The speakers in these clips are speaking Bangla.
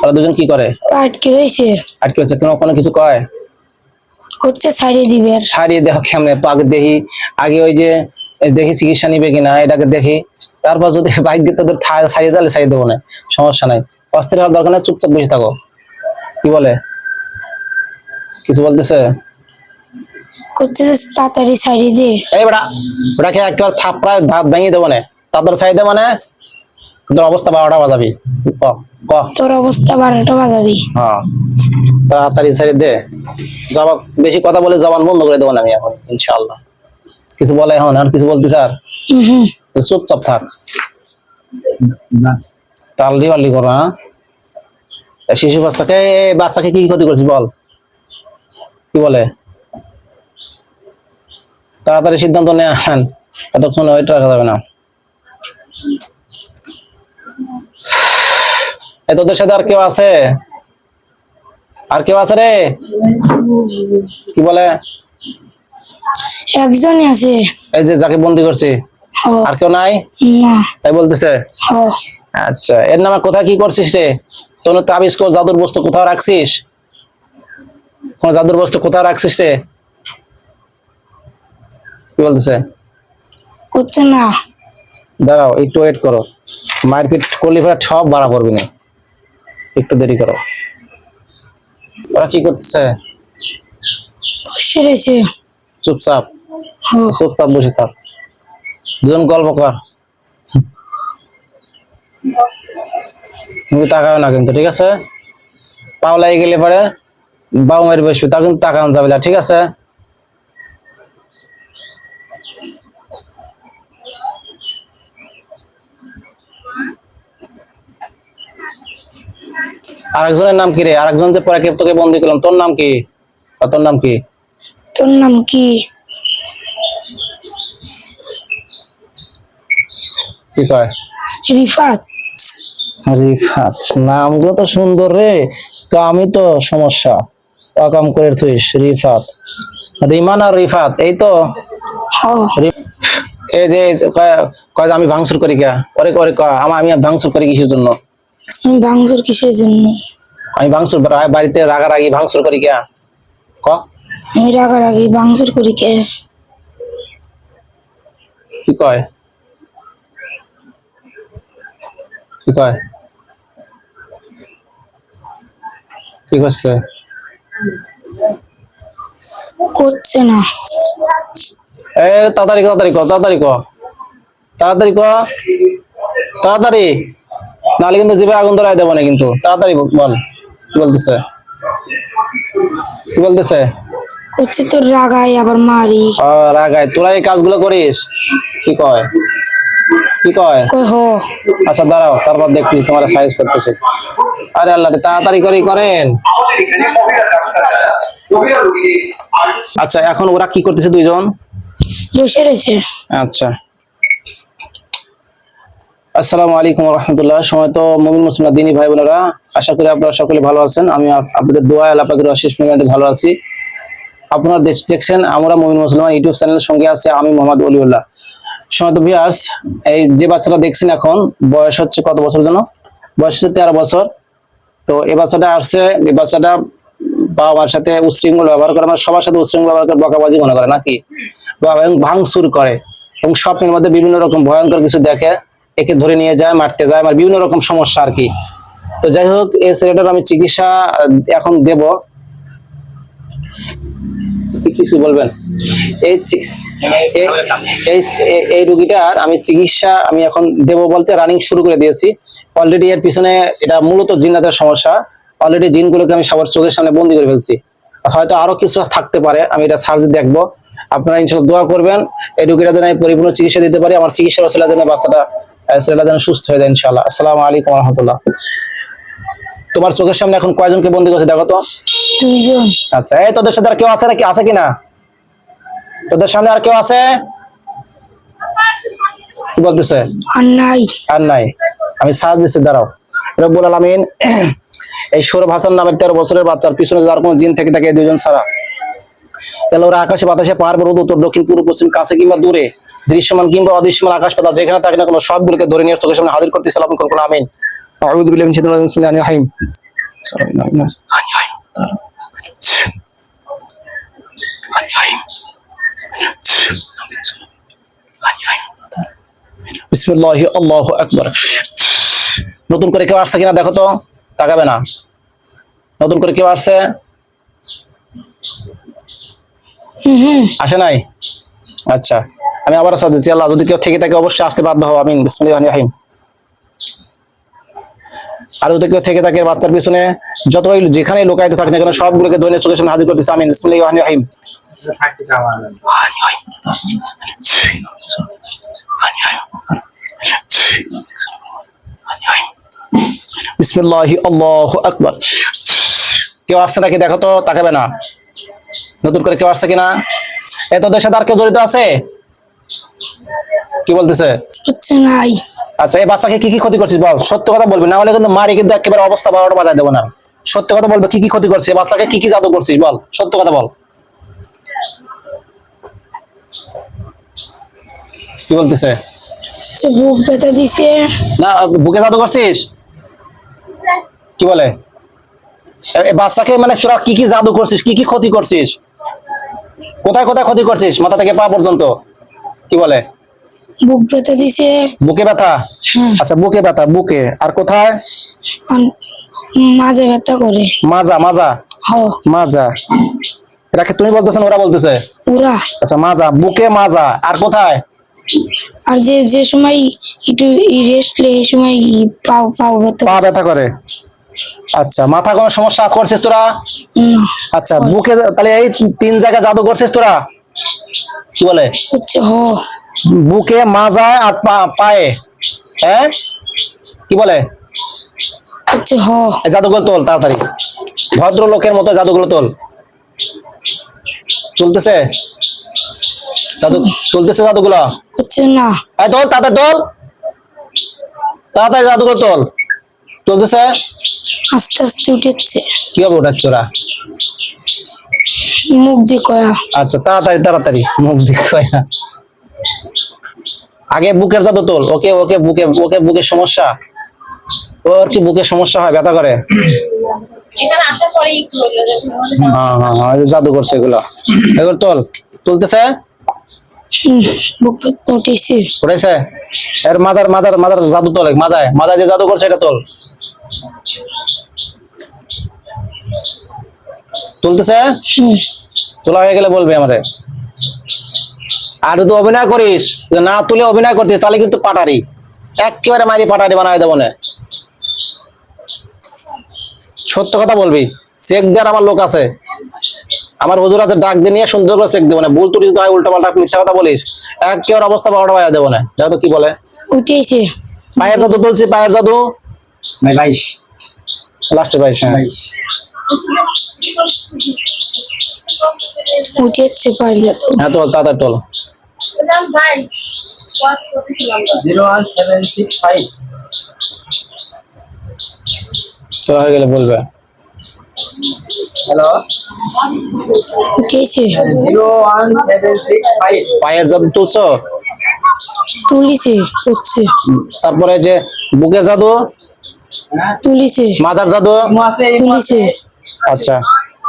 ওরা দুজন কি করে? আটকে রয়েছে। আটকে আছে, কোনো কিছু কয়? করতে ছাড়িয়ে দিবে। সারিয়ে দেখো কেমনে পাক দেখি, আগে ওই যে দেখি চিকিৎসা নিবে কিনা এটাকে দেখি, তারপর যদি বাইক দিয়ে তোদের সারিয়ে দিলে সারিয়ে দেবো না, সমস্যা নাই। অস্থির হওয়ার দরকার নেই, চুপচাপ বসে থাকো। কি বলে? কিছু বলতেছে? করতে তাড়াতাড়ি ছাড়িয়ে দে। এই বেটা, ওটাকে একটা থাপড়ায় দাঁত ভেঙে দেবো না, তারপর সারিয়ে দেবো মানে তোর অবস্থা 12টা বাজাবি। ক ক তোর অবস্থা 12টা বাজাবি। হ্যাঁ, তাড়াতাড়ি সারিয়ে দে। জবাব বেশি কথা বলে জবান বন্ধ করে দেবো না আমি এখন ইনশাআল্লাহ। কিছু বলে এখন আর কিছু বলতে স্যার? চুপচাপ থাক, টালরি বাল্লি করো। হ্যাঁ, শিশু বাচ্চাকে কি ক্ষতি করছিস বল? কি বলে? তাড়াতাড়ি সিদ্ধান্ত নেন, এতক্ষণ ওয়েট রাখা যাবে না। এই তোদের সাথে আর কেউ আছে? আর কেউ আছে রে? কি বলে? একজনই আছে। এই যে যাকে বন্দি করছি, আর কেউ নাই? না। তাই বলতেছে? আচ্ছা, এর নামে কোথায় কি করছিস রে? তোর তাবিজ কো জাদুর বস্তু কোথাও রাখছিস? কোন জাদুর বস্তু কোথাও রাখছিস রে? কি বলতেছে? করছে না। দাঁড়াও, একটু ওয়েট করো, মার্কেট করলে ফেরা সব ভাড়া পড়বি না, একটু দেরি করো। ওরা কি করতেছে? বসে রয়েছে। চুপচাপ, চুপচাপ বসে থাক, দুজন গল্প কর। তুমি তাকাও না কিন্তু, ঠিক আছে? পাওলাই গেলে পরে বাউ মেরে বসবে, তা কিন্তু তাকানো যাবে না, ঠিক আছে? আরেকজনের নাম কি রে? আরেকজন যে পরে তোকে বন্দি করলাম, তোর নাম কি? তোর নাম কি? তোর নাম কি? কি কয়? রিফাত। রিফাত, নামগুলো তো সুন্দর রে, কামই তো সমস্যা, কাম করে থুইস। রিফাত, রিমান আর রিফাত, এই তো। এই যে কয় আমি ভাঙচুর করি কে? ওরে করে আমি ভাঙচুর করি কিসের জন্য? ভাঙচুর কিসের জন্য? আমি ভাঙচুর বাড়িতে রাগারাগি ভাঙচুর করি কে? ক। আমি রাগারাগি ভাঙচুর করি কে? কি কয়? কি কয়? কি করছে? করছে না। তাড়াতাড়ি তাড়াতাড়ি ক, তাড়াতাড়ি ক, তাড়াতাড়ি ক, তাড়াতাড়ি, নাহলে কিন্তু জিভে আগুন ধরাই দেবো না কিন্তু। তাড়াতাড়ি বল, কি বলতেছে? কি বলতেছে? করছে তোর রাগাই আবার মারি। রাগাই? তোরা এই কাজগুলো করিস? কি কয়? কি কয়? আচ্ছা দাঁড়াও, তারপর দেখতেছি তোমার সাইজ করতেছে। আরে আল্লাহ, তাড়াতাড়ি করেন। আচ্ছা, এখন ওরা কি করতেছে? দুইজন বসে রয়েছে। আচ্ছা, আসসালামু আলাইকুম ওয়া রাহমাতুল্লাহ। সময় তো মুমিন মুসলিম দিনী ভাই বোনেরা, আশা করি আপনারা সকলে ভালো আছেন। আমি আপনাদের দোয়ায় আল্লাহ পাকের অশেষ মেহরবানিতে ভালো আছি। আপনারা দেখছেন আমরা মুমিন মুসলমান ইউটিউব চ্যানেলের সঙ্গে আছে আমি মোহাম্মদ ওলিউল্লাহ। সময় তো ভিউয়ার্স, এই যে বাচ্চাটা দেখছেন এখন বয়স হচ্ছে কত বছর যেন? বয়স হচ্ছে 13 বছর। তো এই বাচ্চাটা আসছে, এই বাচ্চাটা বাবা মার সাথে উচ্ছৃঙ্খল ব্যবহার করে, মানে সবার সাথে উচ্ছৃঙ্খল ব্যবহার করে, বকাবাজি মনে করে নাকি, এবং ভাঙচুর করে, এবং স্বপ্নের মধ্যে বিভিন্ন রকম ভয়ঙ্কর কিছু দেখে, একে ধরে নিয়ে যায়, মারতে যায়, মানে বিভিন্ন রকম সমস্যা আর কি। তো যাই হোক, এই ছেলেটার আমি চিকিৎসা এখন দেব। কিছু বলবেন? এই রোগীটার আমি চিকিৎসা আমি এখন দেব বলতে রানিং শুরু করে দিয়েছি অলরেডি। এর পিছনে এটা মূলত জিন্নাতের সমস্যা। অলরেডি জিনগুলোকে আমি সবার চোখের সামনে বন্দি করে ফেলছি, হয়তো আরো কিছু থাকতে পারে, আমি এটা সার্চ দেখবো। আপনারা ইনশাআল্লাহ দোয়া করবেন এই রোগীটা যেন পরিপূর্ণ চিকিৎসা দিতে পারি, আমার চিকিৎসার ওসিলা যেন ছেলেটা যেন সুস্থ হয়ে যায় ইনশাআল্লাহ। আসসালামু আলাইকুম ওয়া রাহমাতুল্লাহ। তোমার চোখের সামনে এখন কয়জনকে বন্দি করছে দেখো তো? 2 জন। আচ্ছা, এই তোদের সাথে আর কেউ আছে নাকি? আছে কিনা তোদের সামনে আর কেউ আছে? কি বলতেছে? আর নাই। আর নাই। আমি সার্চ দিচ্ছি, দাঁড়াও। রব্বুল আলামিন এই সৌরভ হাসান নামের 13 বছরের বাচ্চার পিছনে যার কোনো জিন থেকে থাকে এই 2 জন ছাড়া, তাহলে ওরা আকাশে বাতাসে পাহাড় পর্বত উত্তর দক্ষিণ পূর্ব পশ্চিম কাছে কিংবা দূরে দৃশ্যমান কিংবা অদৃশ্যমান আকাশ পাতাল যেখানে থাকে না কোনো সবগুলোকে ধরে নিয়ে চোখের সামনে হাজির করতে সালাম করুন। আমিন। আউযু বিল্লাহি মিনাশ শাইতানির রাজিম। বিসমিল্লাহির রহমানির রহিম। বিসমিল্লাহি আল্লাহু আকবার। নতুন করে কেউ আসছে কিনা দেখো তো, তাকাবে না। নতুন করে কেউ আসছে? আসে নাই? আচ্ছা, আমি আবার সাথে দিচ্ছি। আল্লাহ যদি কেউ থেকে থাকে অবশ্যই আসতে বাধ্য হও। আমিন। বিসমিল্লাহির রহমানির রহিম। আর যদি কেউ থেকে থাকে বাচ্চার পিছনে যতই যেখানে লুকায়িত থাকে না কেন সবগুলোকে দৈনিক চোখের সামনে হাজির করতেছে। আমিন। বিসমিল্লাহির রহমানির রহিম। বিসমিল্লাহি আল্লাহু আকবার। কেউ আসছে নাকি দেখো তো, তাকাবে না। নতুন করে কেউ আসছে কিনা? তোদের সাথে আর কেউ জড়িত আছে? কি বলতেছে? হচ্ছে নাই। আচ্ছা, এই বাচ্চাকে কি কি ক্ষতি করছিস বল, সত্য কথা বলবি, না হলে কিন্তু মারি কিন্তু একেবারে অবস্থা 12টা বাজায় দেবো না। সত্য কথা বলবে, কি কি ক্ষতি করছিস বাচ্চাকে, কি কি জাদু করছিস বল, সত্য কথা বল। কি বলতেছে? বুক ব্যথা দিছে। না, বুকে জাদু করছিস? কি বলে? এই বাচ্চাকে মানে তোরা কি কি জাদু করছিস, কি কি ক্ষতি করছিস, কোথায় কোথায় ক্ষতি করছিস মাথা থেকে পা পর্যন্ত? কি বলে? বুক ব্যথা দিছে। বুকে ব্যথা? হ্যাঁ। আচ্ছা, বুকে ব্যথা, বুকে আর কোথায়? আর মাঝে ব্যথা করে। মাজা, মাজা, হ। মাজা। এটা কি তুমি বলতেছ না ওরা বলতেছে? ওরা। আচ্ছা, মাজা, বুকে মাজা, আর কোথায়? আর যে যে সময় একটু রেস্ট লে এই সময় পাও পাও ব্যথা পা ব্যথা করে। আচ্ছা, মাথা কোনো সমস্যা করছিস তোরা? না। আচ্ছা, বুকে তাহলে এই 3 জায়গায় জাদু করছিস তোরা? কি বলে? হচ্ছে হ। বুকে, মাজায় আর পায়ে। হ্যাঁ, কি বলে? হচ্ছে হ। এই জাদুগুলো তোল তাড়াতাড়ি, ভদ্রলোকের মতো জাদুগুলো তোল। তুলতেছে জাদু, তুলতেছে জাদুগুলো? হচ্ছে না। এই তোল তাড়াতাড়ি, তোল তাড়াতাড়ি, জাদুগুলো তোল। তুলতেছে? আস্তে আস্তে উঠেছে। কিভাবে উঠাচ্ছ ওরা? মুখ দিয়ে কয়া। আচ্ছা, তাড়াতাড়ি তাড়াতাড়ি, মুখ দিয়ে কয়া। আগে বুকের জাদু তোল। ওকে ওকে, বুকে, ওকে বুকের সমস্যা, ওর কি বুকের সমস্যা হয়, ব্যথা করে? এখানে আসার পরে একটু হলো যে হ্যাঁ হ্যাঁ হ্যাঁ, এই যে জাদু করছে এগুলো, এগুলো তোল। তুলতেছে? বুক ব্যথা উঠেছে। উঠেছে? এর মাজার মাজার মাজার জাদু তোল, মাজায় মাজায় যে জাদু করছে এটা তোল। তুলতেছে? তোলা হয়ে গেলে বলবি আমারে। আর যদি অভিনয় করিস, যে না তুলে অভিনয় করতিস, তাহলে কিন্তু পাটারি, একেবারে মারি পাটারি বানায় দেবো না। সত্য কথা বলবি। চেক দেওয়ার আমার লোক আছে, আমার হুজুর আছে, ডাক দিয়ে নিয়ে সুন্দর করে চেক দেবো না। ভুল তুলিস তো উল্টা পাল্টা মিথ্যা কথা বলিস, একেবারে অবস্থা 12টা বাজায় দেবো না। দেখো তো কি বলে? উঠেছে। পায়ের জাদু তুলছি, পায়ের জাদু। 22 লাস্টে 22। হ্যাঁ, উঠেছে পায়ের যাতো। হ্যাঁ তোল তাড়াতাড়ি তোল। বললাম ভাই ওয়াচ করতেছিলাম 01765 তোলা হয়ে গেলে বলবে। হ্যালো উঠেছে। 01765 পায়ের জাদু তুলছো? তুলিছে। হচ্ছে তারপরে যে বুকের জাদু, তুলিছে। মাজার জাদু। তুলিছে। আচ্ছা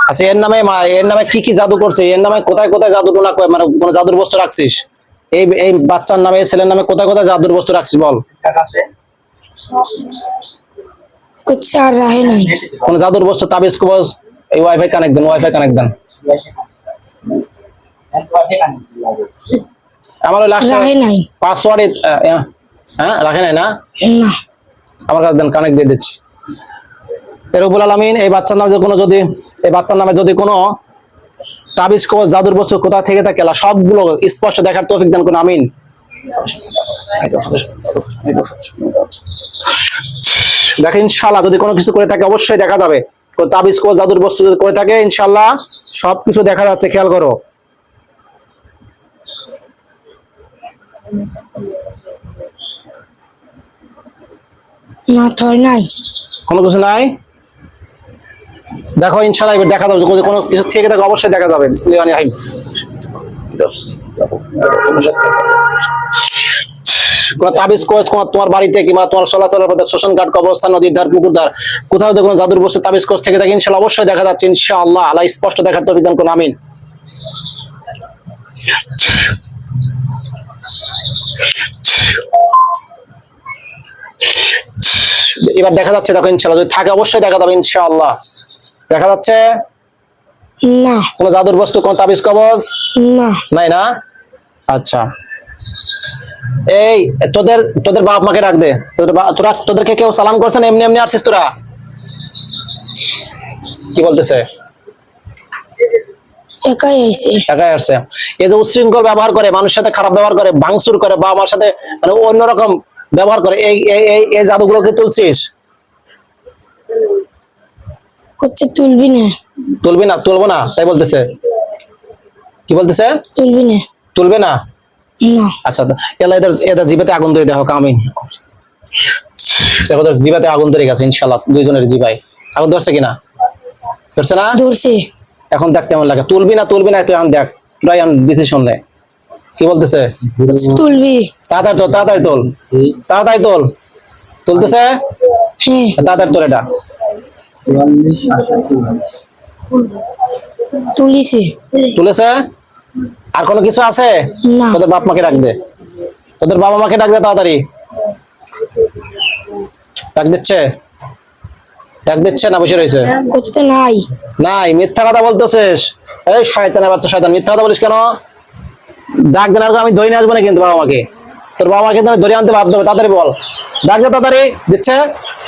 আচ্ছা, এর নামে এর নামে কি কি জাদু করছে, এর নামে কোথায় কোথায় জাদু টোনা মানে কোন জাদুর বস্তু রাখছিস? এই এই বাচ্চার নামে, ছেলের নামে কোথায় কোথায় জাদুর বস্তু রাখছিস বল? আছে হচ্ছে আর রাহে নাই। কোন জাদুর বস্তু, তাবিজ কবজ? এই ওয়াইফাই কানেক্ট দেন, ওয়াইফাই কানেক্ট দেন। আমার ওই লাস্ট রাহে নাই। পাসওয়ার্ড, হ্যাঁ রাখে নাই না? না। আমার কাছে দেন, কানেক্ট দিয়ে দিচ্ছি। রব্বুল আলামিন এই বাচ্চার নামে কোনো যদি, এই বাচ্চার নামে যদি কোনো তাবিজ কবজ জাদুর বস্তু কোথা থেকে থাকে আল্লাহ সবগুলো স্পষ্ট দেখার তৌফিক দান করুন। আমিন। দেখেন ইনশাআল্লাহ যদি কোনো কিছু করে থাকে অবশ্যই দেখা যাবে। কোন তাবিজ কবজ জাদুর বস্তু যদি করে থাকে ইনশাআল্লাহ সবকিছু দেখা যাচ্ছে, খেয়াল করো। না থয় নাই। কোনো কিছু নাই? দেখো ইনশাআল্লাহ এবার দেখা যাবে, যদি কোনো কিছু থেকে থাকে অবশ্যই দেখা যাবে। বিসমিল্লাহির রহমানির রহিম। কোনো তাবিজ কোষ তোমার বাড়িতে কিংবা তোমার চলাচলের পথে শ্মশান ঘাট, কবরস্থান, নদীর ধার, পুকুর ধার, কোথাও যদি কোনো জাদুর বস্তু তাবিজ কোষ থেকে থাকে ইনশাআল্লাহ অবশ্যই দেখা যাচ্ছে ইনশাআল্লাহ। আল্লাহ স্পষ্ট দেখার তৌফিক দান করুন, আমিন। এবার দেখা যাচ্ছে, দেখো ইনশাআল্লাহ যদি থাকে অবশ্যই দেখা যাবে ইনশাআল্লাহ। দেখা যাচ্ছে না কোনো জাদুর বস্তু, কোনো তাবিজ কবজ না নাই না? আচ্ছা, এই তোদের তোদের বাপ মাকে ডাক দে। তোদেরকে কেউ সালাম করছেন? এমনি এমনি আসছিস তোরা? কি বলতেছে? একাই আইছে। একাই আসছে। এই যে উচ্ছৃঙ্খল ব্যবহার করে, মানুষের সাথে খারাপ ব্যবহার করে, ভাঙচুর করে, বা আমার সাথে মানে অন্যরকম ব্যবহার করে, এই এই এই জাদুগুলোকে তুলছিস? করছে তুলবি না। তুলবি না? তুলবো না তাই বলতেছে। কি বলতেছে? তুলবি না। তুলবে না? না আচ্ছা, এলা এদের এদের জিবাতে আগুন ধরে দেখো, আমিন। দেখো, জিবাতে আগুন ধরে গেছে ইনশাআল্লাহ, দুইজনের জিবাই আগুন ধরছে কিনা? ধরছে না? ধরছে। এখন দেখ কেমন লাগে। তুলবি না? তুলবি না তুই এখন দেখ, তুই এখন ডিসিশন নে। কি বলতেছে? তুলবি। তাড়াতাড়ি তোল, তাড়াতাড়ি তোল, তাড়াতাড়ি তোল। তুলতেছে? হ্যাঁ তাড়াতাড়ি তোল এটা। 44 তুলিছে। তুলেছে? আর কোনো কিছু আছে? না তোদের বাপ মাকে ডাক দে, তোদের বাবা মাকে ডাক দে তাড়াতাড়ি। ডাক দিচ্ছে? ডাক দিচ্ছে না বসে রয়েছে? করতে নাই। নাই, মিথ্যা কথা বলতেছিস। এই শয়তানের বাচ্চা, শয়তান, মিথ্যা কথা বলিস কেন? ডাক দেন, আর আমি ধরে নিয়ে আসবো না কিন্তু বাবা মাকে। তোর বাবা মাকে আমি ধরে আনতে বাধ্য হবে, তাড়াতাড়ি বল। ডাক দে তাড়াতাড়ি। দিচ্ছে?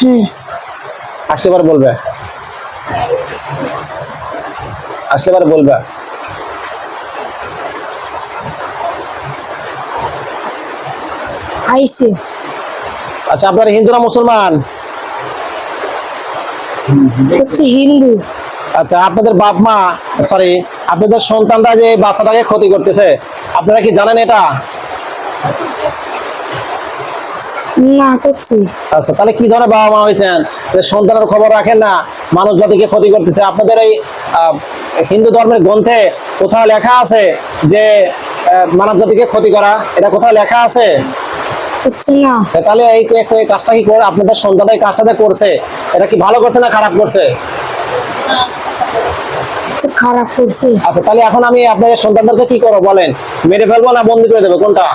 হ্যাঁ আসলে এবার বলবে, আসলে এবার বলবে। আইছে। আচ্ছা, আপনারা হিন্দু না মুসলমান? হচ্ছে হিন্দু। আচ্ছা, আপনাদের বাপ মা, সরি, আপনাদের সন্তানরা যে বাচ্চাটাকে ক্ষতি করতেছে, আপনারা কি জানেন এটা? না করছি। আচ্ছা, তাহলে কি ধরনের বাবা মা হয়েছেন যে সন্তানের খবর রাখেন না, মানব জাতিকে ক্ষতি করতেছে? আপনাদের এই হিন্দু ধর্মের গ্রন্থে কোথাও লেখা আছে যে মানব জাতিকে ক্ষতি করা? এটা কোথাও লেখা আছে? হচ্ছে না। তাহলে এই এই কাজটা কি করে আপনাদের সন্তান এই কাজটা করছে, এটা কি ভালো করছে না খারাপ করছে? হচ্ছে খারাপ করছে। আচ্ছা, তাহলে এখন আমি আপনাদের সন্তানদেরকে কি করবো বলেন? মেরে ফেলবো না বন্দি করে দেবো, কোনটা?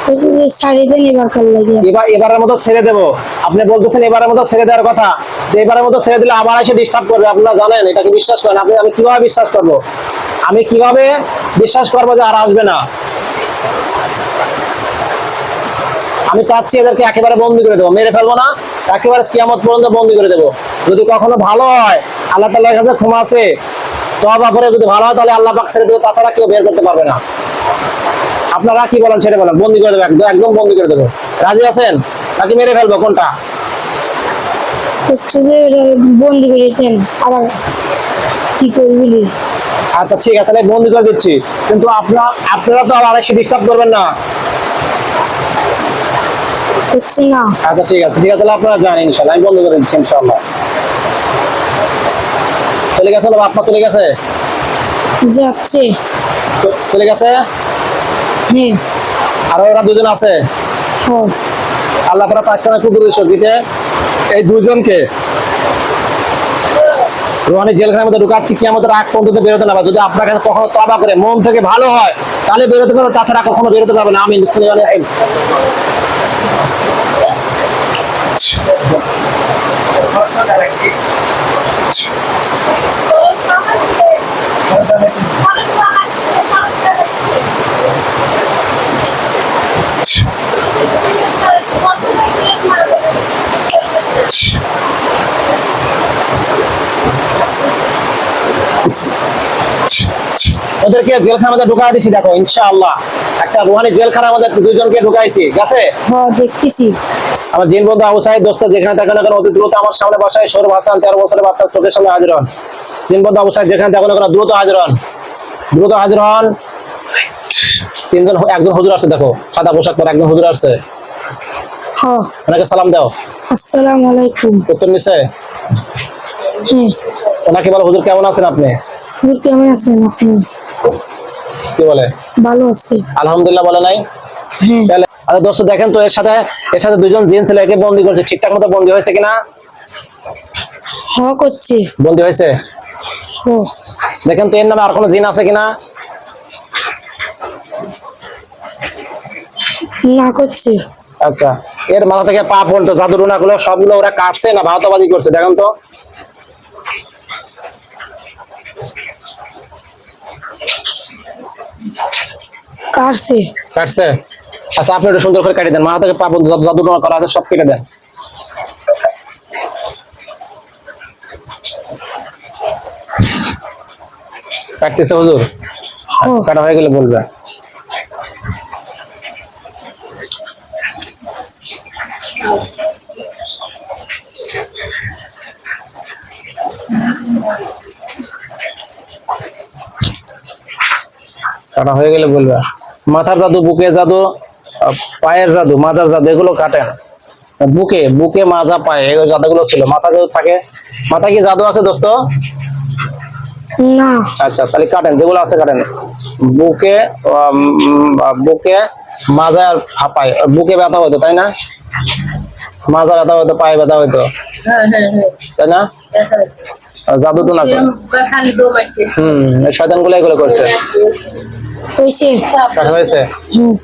হচ্ছে যে শাড়ি দেন এবার কাল লাগে। এবারের মতো ছেড়ে দেবো? আপনি বলতেছেন এবারের মতো ছেড়ে দেওয়ার কথা, যে এবারের মতো ছেড়ে দিলে আবার এসে ডিস্টার্ব করবে, আপনারা জানেন? এটা কি বিশ্বাস করেন আপনি? আমি কিভাবে বিশ্বাস করবো? আমি কিভাবে বিশ্বাস করবো যে আর আসবে না? আমি চাচ্ছি এদেরকে একেবারে বন্দি করে দেবো, মেরে ফেলবো না, একেবারে কিয়ামত পর্যন্ত বন্দি করে দেবো। যদি কখনো ভালো হয়, আল্লাহ তাআলার কাছে ক্ষমা আছে, তওবা করে যদি ভালো হয় তাহলে আল্লাহ পাক ছেড়ে দেবে, তাছাড়া কেউ বের করতে পারবে না। আপনারা কি বলেন সেটা বলেন। বন্দি করে দেবো, একদম বন্দি করে দেবো। রাজি আছেন নাকি মেরে ফেলবো, কোনটা? হচ্ছে যে বন্দি করেছেন আবার কি করবি? আচ্ছা ঠিক আছে, তাহলে বন্দি করে দিচ্ছি, কিন্তু আপনারা তো আবার এসে ডিস্টার্ব করবেন না। হচ্ছে না। আচ্ছা ঠিক আছে, ঠিক আছে, তাহলে আপনারা জানেন ইনশাআল্লাহ আমি বন্ধ করে দিচ্ছি ইনশাআল্লাহ। চলে গেছে না আপনার? চলে গেছে? যাচ্ছে। চলে গেছে? হ্যাঁ আর ওরা দুজন আছে? হ্যাঁ আল্লাহ পাক পাঁচখানা কুকুরের শক্তিতে এই দুজনকে রোহানি জেলখানার মধ্যে ঢুকাচ্ছি, কিয়ামতের আগ পর্যন্ত বেরোতে না পারে। যদি আপনার কাছে কখনো তওবা করে মন থেকে ভালো হয় তাহলে বেরোতে পারবে, তাছাড়া কখনো বেরোতে পারবে না। আমিন। বিসমিল্লাহির রহমানির রহিম। ওদেরকে জেলখানার মধ্যে ঢুকাই দিছি, দেখো ইনশাআল্লাহ একটা রুহানি জেলখানার মধ্যে দুইজনকে ঢুকাইছি, ঠিক আছে? হ্যাঁ দেখতেছি। আমার জিন বন্ধু আবু সাইদ দোস্ত যেখানে থাকেন না কেন অতি দ্রুত আমার সামনে বসায় সৌরভ হাসান 13 বছরের বাচ্চা চোখের সামনে হাজির হন। জিন বন্ধু আবু সাইদ যেখানে থাকেন না কেন দ্রুত হাজির হন, দ্রুত হাজির হন। তিনজন, একজন হুজুর আসছে, দেখো সাদা পোশাক পরে একজন হুজুর আসছে, হ্যাঁ ওনাকে সালাম দাও। আসসালামু আলাইকুম। উত্তর নিছে? হ্যাঁ ওনাকে বলো হুজুর কেমন আছেন আপনি? হুজুর কেমন আছেন আপনি? কি বলে? ভালো আছে। আলহামদুলিল্লাহ বলে নাই? হ্যাঁ। তাহলে আরে দোস্ত দেখেন তো, এর সাথে দুজন জিন ছেলে একে বন্দি করছে, ঠিকঠাক মতো বন্দি হয়েছে কিনা? করছে। বন্দি হয়েছে? ও দেখেন তো এর নামে আর কোনো জিন আছে কিনা? না করছে। আচ্ছা, এর মাথা থেকে পা পর্যন্ত জাদু টুনা গুলো সবগুলো ওরা কাটছে না ভাওতাবাজি করছে? দেখেন তো। কাটছে। কাটছে? আচ্ছা, আপনি একটু সুন্দর করে কাটিয়ে দেন, মাথা থেকে পা পর্যন্ত জাদু টুনা করা আছে সব কেটে দেন। কাটতেছে হুজুর? ও কাটা হয়ে গেলে বলবে। কাটা হয়ে গেলে বলবে। মাথার জাদু, বুকে জাদু, পায়ের জাদু, মাজার জাদু এগুলো কাটেন। বুকে বুকে মাজা পায়ে এই জাদুগুলো ছিল। মাথা জাদু থাকে। মাথা কি জাদু আছে দোস্ত? না। আচ্ছা, তাহলে কাটেন, যেগুলো আছে কাটেন। বুকে বুকে মাজা আর পায়ে। বুকে ব্যথা হতো তাই না? মাজা ব্যথা হতো, পায়ে ব্যথা হতো তাই না? জাদু তো না করে। খালি দো মারতে এই শয়তান গুলো এগুলো করছে। হয়েছে। কাটা হয়েছে? হুম।